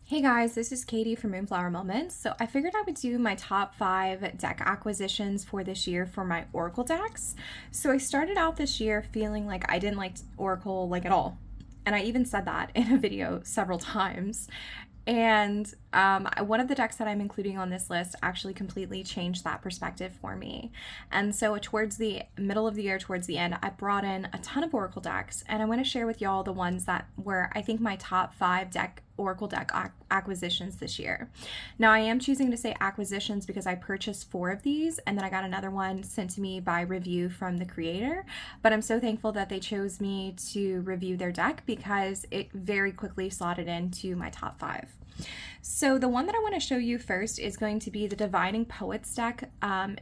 Hey guys, this is Katie from Moonflower Moments. So I figured I would do my top 5 deck acquisitions for this year for my Oracle decks. So I started out this year feeling like I didn't like Oracle like at all. And I even said that in a video several times. And one of the decks that I'm including on this list actually completely changed that perspective for me. And so, towards the middle of the year, towards the end, I brought in a ton of Oracle decks, and I want to share with y'all the ones that were, I think, my top 5 Oracle deck acquisitions this year. Now, I am choosing to say acquisitions because I purchased 4 of these, and then I got another one sent to me by review from the creator. But I'm so thankful that they chose me to review their deck because it very quickly slotted into my top 5. So the one that I want to show you first is going to be the Divining Poets deck,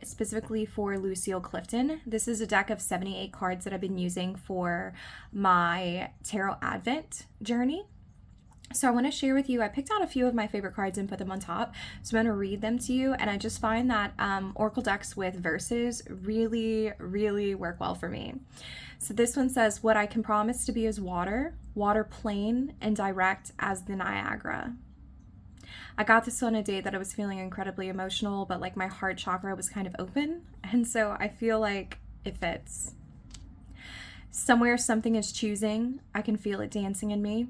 specifically for Lucille Clifton. This is a deck of 78 cards that I've been using for my Tarot Advent journey. So I want to share with you, I picked out a few of my favorite cards and put them on top. So I'm going to read them to you. And I just find that Oracle decks with verses really, really work well for me. So this one says, what I can promise to be is water, water plain and direct as the Niagara. I got this on a day that I was feeling incredibly emotional, but like my heart chakra was kind of open. And so I feel like it fits. Somewhere something is choosing. I can feel it dancing in me.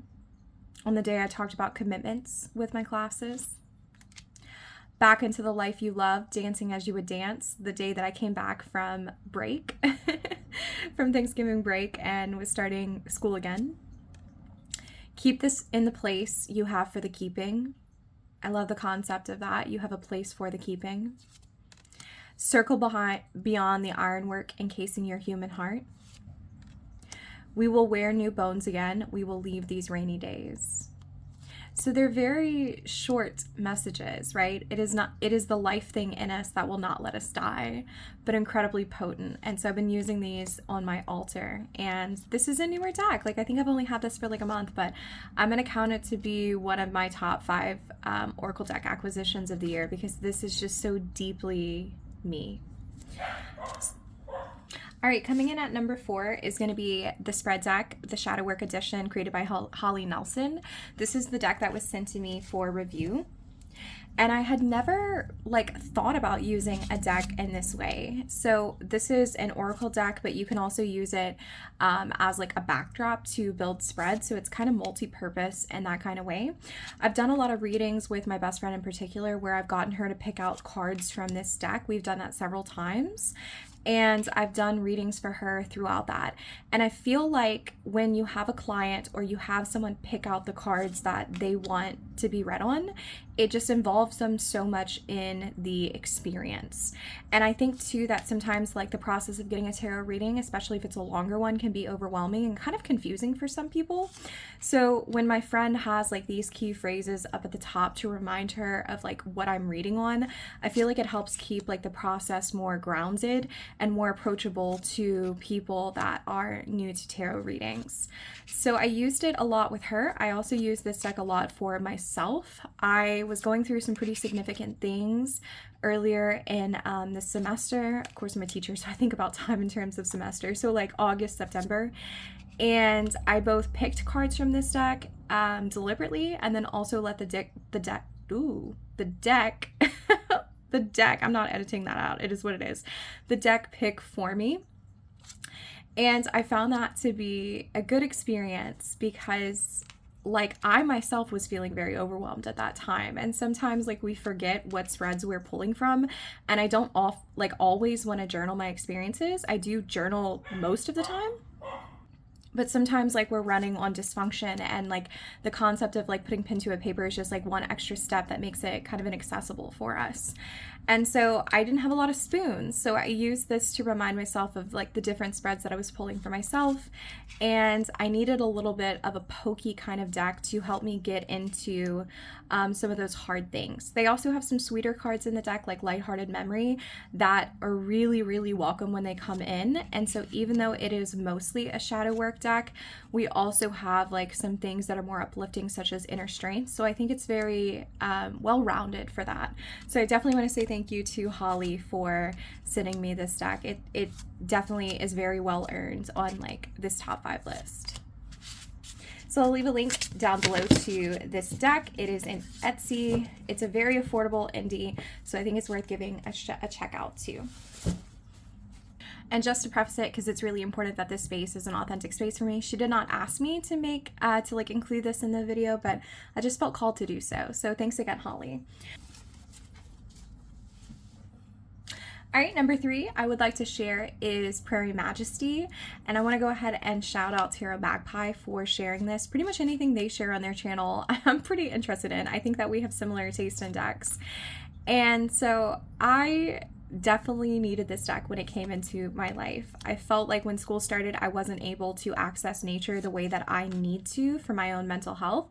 On the day I talked about commitments with my classes. Back into the life you love, dancing as you would dance. The day that I came back from break, from Thanksgiving break, and was starting school again. Keep this in the place you have for the keeping. I love the concept of that. You have a place for the keeping. Circle beyond the ironwork encasing your human heart. We will wear new bones again. We will leave these rainy days. So they're very short messages, right? It is the life thing in us that will not let us die, but incredibly potent. And so I've been using these on my altar, and this is a newer deck. Like, I think I've only had this for like a month, but I'm going to count it to be one of my top 5 Oracle deck acquisitions of the year because this is just so deeply me. All right, coming in at number 4 is going to be the Spread deck, the Shadow Work edition created by Holly Nelson. This is the deck that was sent to me for review. And I had never thought about using a deck in this way. So this is an Oracle deck, but you can also use it as like a backdrop to build spreads. So it's kind of multi-purpose in that kind of way. I've done a lot of readings with my best friend in particular where I've gotten her to pick out cards from this deck. We've done that several times. And I've done readings for her throughout that. And I feel like when you have a client or you have someone pick out the cards that they want to be read on, it just involves them so much in the experience. And I think too that sometimes like the process of getting a tarot reading, especially if it's a longer one, can be overwhelming and kind of confusing for some people. So when my friend has like these key phrases up at the top to remind her of like what I'm reading on, I feel like it helps keep like the process more grounded and more approachable to people that are new to tarot readings. So I used it a lot with her. I also used this deck a lot for myself. I was going through some pretty significant things earlier in this semester. Of course, I'm a teacher, so I think about time in terms of semester. So like August, September. And I both picked cards from this deck deliberately and then also let the deck, I'm not editing that out. It is what it is. The deck pick for me. And I found that to be a good experience because like I myself was feeling very overwhelmed at that time. And sometimes like we forget what spreads we're pulling from. And I don't always want to journal my experiences. I do journal most of the time. But sometimes like we're running on dysfunction and like the concept of like putting pen to a paper is just like one extra step that makes it kind of inaccessible for us. And so I didn't have a lot of spoons. So I used this to remind myself of like the different spreads that I was pulling for myself. And I needed a little bit of a pokey kind of deck to help me get into some of those hard things. They also have some sweeter cards in the deck like Lighthearted Memory that are really, really welcome when they come in. And so even though it is mostly a shadow work deck, we also have like some things that are more uplifting such as Inner Strength. So I think it's very well-rounded for that. So I definitely want to say thank you to Holly for sending me this deck. It definitely is very well earned on like this top 5 list. So I'll leave a link down below to this deck. It is in Etsy. It's a very affordable indie, so I think it's worth giving a check out too. And just to preface it, because it's really important that this space is an authentic space for me, she did not ask me to include this in the video, but I just felt called to do so. So thanks again, Holly. All right, number 3 I would like to share is Prairie Majesty, and I want to go ahead and shout out Tarot Magpie for sharing this. Pretty much anything they share on their channel, I'm pretty interested in. I think that we have similar taste in decks, and so I definitely needed this deck when it came into my life. I felt like when school started, I wasn't able to access nature the way that I need to for my own mental health.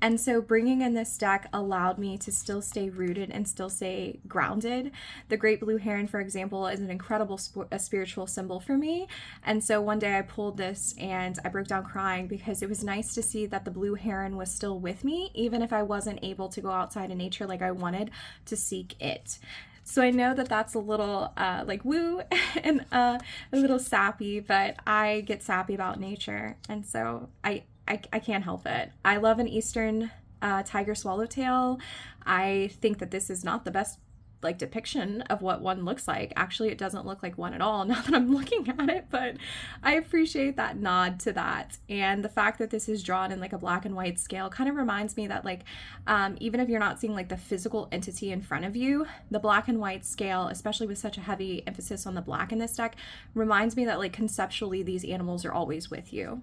And so bringing in this deck allowed me to still stay rooted and still stay grounded. The Great Blue Heron, for example, is an incredible spiritual symbol for me. And so one day I pulled this and I broke down crying because it was nice to see that the blue heron was still with me, even if I wasn't able to go outside in nature like I wanted to seek it. So I know that that's a little like woo and a little sappy, but I get sappy about nature, and so I can't help it. I love an Eastern tiger swallowtail. I think that this is not the best depiction of what one looks like. Actually, it doesn't look like one at all now that I'm looking at it, but I appreciate that nod to that. And the fact that this is drawn in a black and white scale kind of reminds me that even if you're not seeing the physical entity in front of you, the black and white scale, especially with such a heavy emphasis on the black in this deck, reminds me that conceptually these animals are always with you.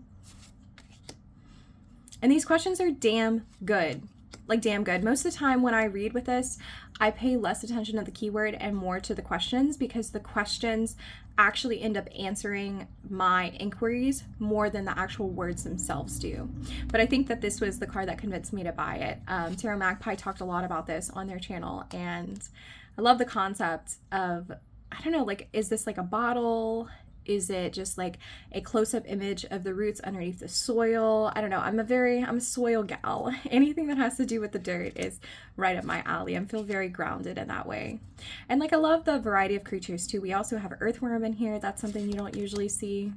And these questions are damn good. Damn good. Most of the time when I read with this, I pay less attention to the keyword and more to the questions, because the questions actually end up answering my inquiries more than the actual words themselves do. But I think that this was the card that convinced me to buy it. Tarot Magpie talked a lot about this on their channel, and I love the concept of, I don't know, is this a bottle? Is it just a close-up image of the roots underneath the soil? I don't know. I'm a soil gal. Anything that has to do with the dirt is right up my alley. I feel very grounded in that way. And I love the variety of creatures too. We also have earthworm in here. That's something you don't usually see.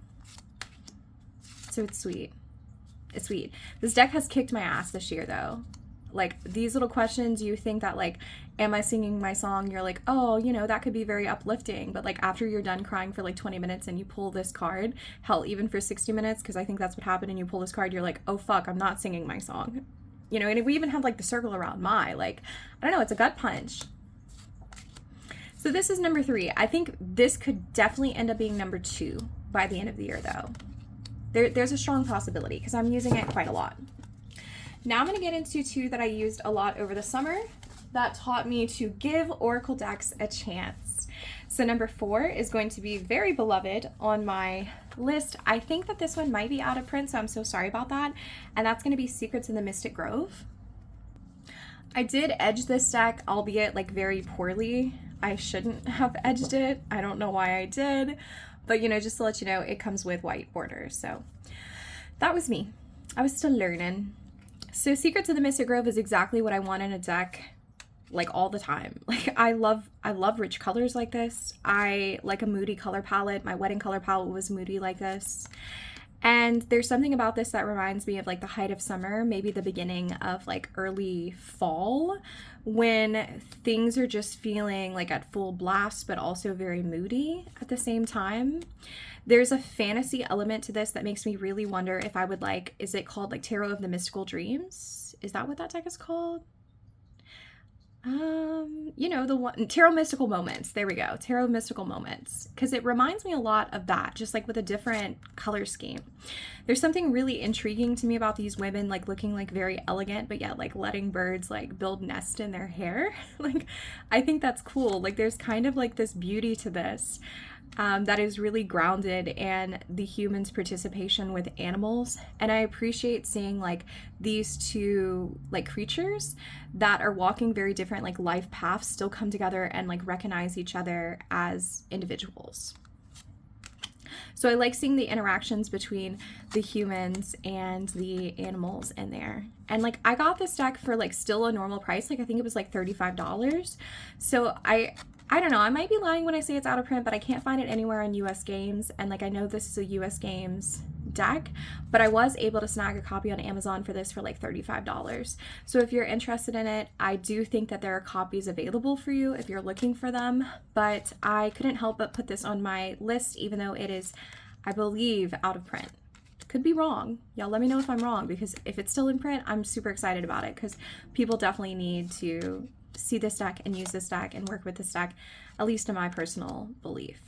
So it's sweet. It's sweet. This deck has kicked my ass this year though. These little questions, you think that am I singing my song? You're oh, that could be very uplifting. But after you're done crying for 20 minutes and you pull this card, hell, even for 60 minutes, because I think that's what happened, and you pull this card, you're oh fuck, I'm not singing my song. And we even have the circle around my, I don't know, it's a gut punch. So this is number 3. I think this could definitely end up being number 2 by the end of the year though. There's a strong possibility because I'm using it quite a lot. Now I'm going to get into 2 that I used a lot over the summer that taught me to give oracle decks a chance. So number 4 is going to be very beloved on my list. I think that this one might be out of print, so I'm so sorry about that. And that's going to be Secrets in the Mystic Grove. I did edge this deck, albeit very poorly. I shouldn't have edged it. I don't know why I did, but just to let you know, it comes with white borders. So that was me. I was still learning. So Secrets of the Mystic Grove is exactly what I want in a deck, all the time. I love rich colors like this. I like a moody color palette. My wedding color palette was moody like this. And there's something about this that reminds me of the height of summer, maybe the beginning of early fall, when things are just feeling at full blast, but also very moody at the same time. There's a fantasy element to this that makes me really wonder if I would is it called Tarot of the Mystical Dreams? Is that what that deck is called? The one, Tarot Mystical Moments. There we go. Tarot Mystical Moments. Because it reminds me a lot of that, just with a different color scheme. There's something really intriguing to me about these women, looking very elegant, but yet letting birds build nest in their hair. I think that's cool. There's kind of this beauty to this. That is really grounded in the human's participation with animals, and I appreciate seeing these 2 creatures that are walking very different life paths still come together and recognize each other as individuals. So I like seeing the interactions between the humans and the animals in there. And I got this deck for still a normal price. I think it was $35. So I don't know, I might be lying when I say it's out of print, but I can't find it anywhere on US Games. And I know this is a US Games deck, but I was able to snag a copy on Amazon for this for like $35. So if you're interested in it, I do think that there are copies available for you if you're looking for them, but I couldn't help but put this on my list, even though it is, I believe, out of print. Could be wrong. Y'all let me know if I'm wrong, because if it's still in print, I'm super excited about it, because people definitely need to see this deck and use this deck and work with this deck, at least in my personal belief.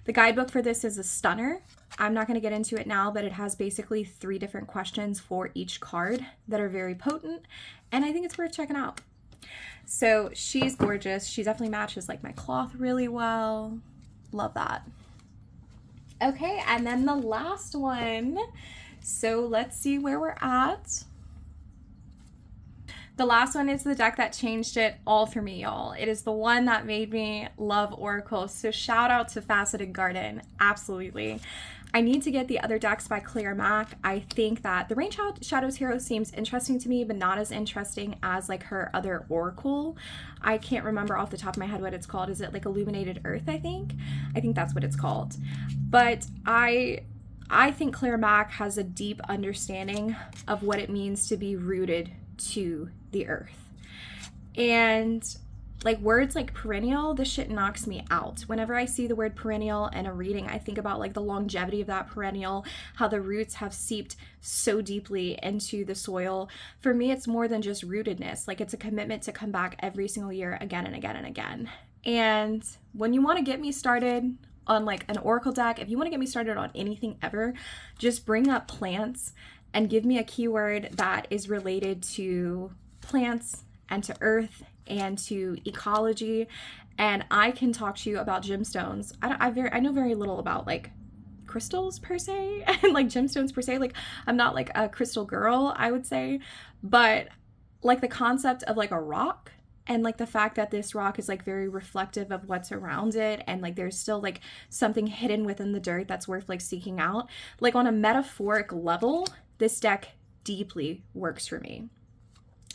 The guidebook for this is a stunner. I'm not going to get into it now, but it has basically 3 different questions for each card that are very potent, and I think it's worth checking out. So she's gorgeous. She definitely matches like my cloth really well. Love that. Okay, and then the last one. So let's see where we're at. The last one is the deck that changed it all for me, y'all. It is the one that made me love Oracle. So shout out to Faceted Garden. Absolutely. I need to get the other decks by Claire Mack. I think that the Rain Shadows Hero seems interesting to me, but not as interesting as like her other Oracle. I can't remember off the top of my head what it's called. Is it like Illuminated Earth, I think? I think that's what it's called. But I think Claire Mack has a deep understanding of what it means to be rooted to the earth. And like words like perennial, this shit knocks me out. Whenever I see the word perennial in a reading, I think about like the longevity of that perennial, how the roots have seeped so deeply into the soil. For me, it's more than just rootedness. Like it's a commitment to come back every single year again and again and again. And when you want to get me started on like an Oracle deck, if you want to get me started on anything ever, just bring up plants and give me a keyword that is related to plants and to earth and to ecology, and I can talk to you about gemstones. I know very little about like crystals per se and like gemstones per se. Like I'm not like a crystal girl, I would say, but like the concept of like a rock and like the fact that this rock is like very reflective of what's around it, and like there's still like something hidden within the dirt that's worth like seeking out. Like on a metaphoric level, this deck deeply works for me.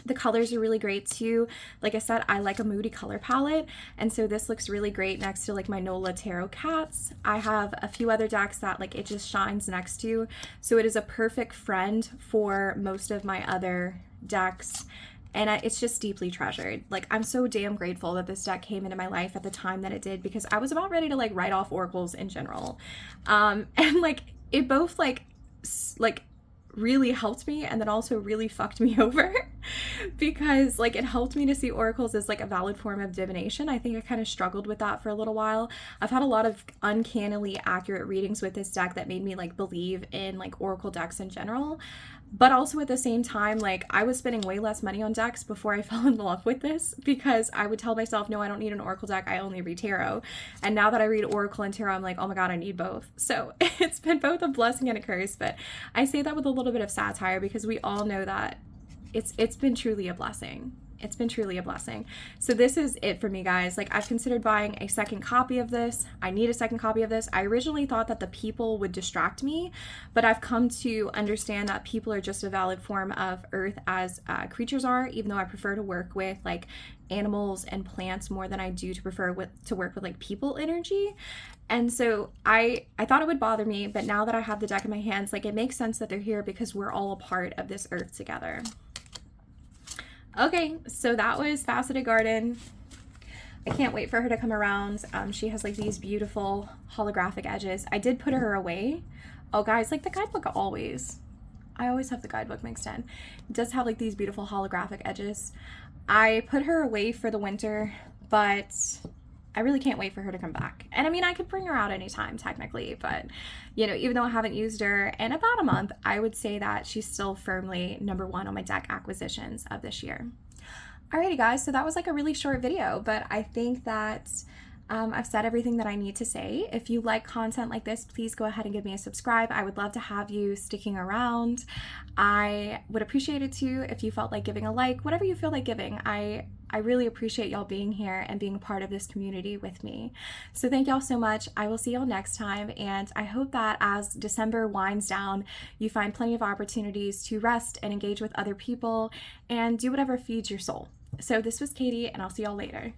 The colors are really great too. Like I said, I like a moody color palette, and so this looks really great next to like my NOLA Tarot Cats. I have a few other decks that like it just shines next to, so it is a perfect friend for most of my other decks, and it's just deeply treasured. Like I'm so damn grateful that this deck came into my life at the time that it did, because I was about ready to like write off oracles in general, and like it both like really helped me and then also really fucked me over because like it helped me to see oracles as like a valid form of divination. I think I kind of struggled with that for a little while. I've had a lot of uncannily accurate readings with this deck that made me like believe in like oracle decks in general, but also at the same time, like I was spending way less money on decks before I fell in love with this, because I would tell myself, no, I don't need an oracle deck, I only read tarot. And now that I read oracle and tarot, I'm like, oh my god, I need both. So it's been both a blessing and a curse, but I say that with a little bit of satire because we all know that it's been truly a blessing. It's been truly a blessing. So this is it for me, guys. Like I've considered buying a second copy of this. I need a second copy of this. I originally thought that the people would distract me, but I've come to understand that people are just a valid form of earth as creatures are, even though I prefer to work with like animals and plants more than I do to work with like people energy. And so I thought it would bother me, but now that I have the deck in my hands, like it makes sense that they're here because we're all a part of this earth together. Okay, so that was Faceted Garden. I can't wait for her to come around. She has like these beautiful holographic edges. I did put her away. Oh guys, like the guidebook always. I always have the guidebook mixed in. It does have like these beautiful holographic edges. I put her away for the winter, but I really can't wait for her to come back. And I mean, I could bring her out anytime technically, but you know, even though I haven't used her in about a month, I would say that she's still firmly #1 on my deck acquisitions of this year. Alrighty guys, so that was like a really short video, but I think that I've said everything that I need to say. If you like content like this, please go ahead and give me a subscribe. I would love to have you sticking around. I would appreciate it too if you felt like giving a like, whatever you feel like giving. I really appreciate y'all being here and being a part of this community with me. So thank y'all so much. I will see y'all next time, and I hope that as December winds down, you find plenty of opportunities to rest and engage with other people and do whatever feeds your soul. So this was Katie, and I'll see y'all later.